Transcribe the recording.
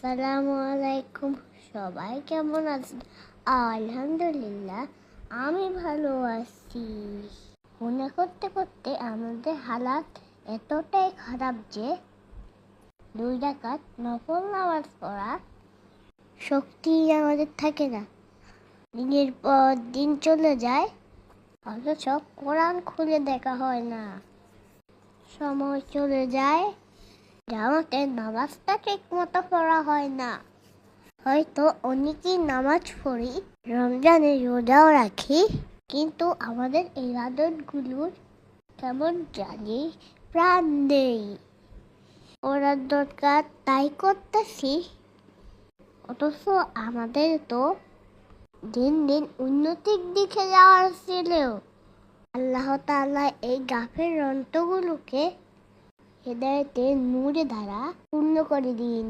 আসসালামু আলাইকুম। সবাই কেমন আছেন? আলহামদুলিল্লাহ, আমি ভালো আছি। মনে করতে করতে আমাদের হালাত এতটাই খারাপ যে 2 রাকাত নফল নামাজ পড়া শক্তি আমাদের থাকে না। দিনের পর দিন চলে যায়, অথচ কোরআন খুলে দেখা হয় না। সময় চলে যায়, জামাতের নামাজটা ঠিক মতো পড়া হয় না। হয়তো অনেকেই নামাজ পড়ি, রমজানে রোজাও রাখি, কিন্তু আমাদের এই ইবাদতগুলোর কেমন জানি প্রাণ নেই। ওরা দরকার তাই করতেছি, অথচ আমাদের তো দিন দিন উন্নতির দিকে যাওয়ার ছিল। আল্লাহ তাআলা এই গাফের অন্তগুলোকে হেদায়েতের নূরে দ্বারা পূর্ণ করে দিন।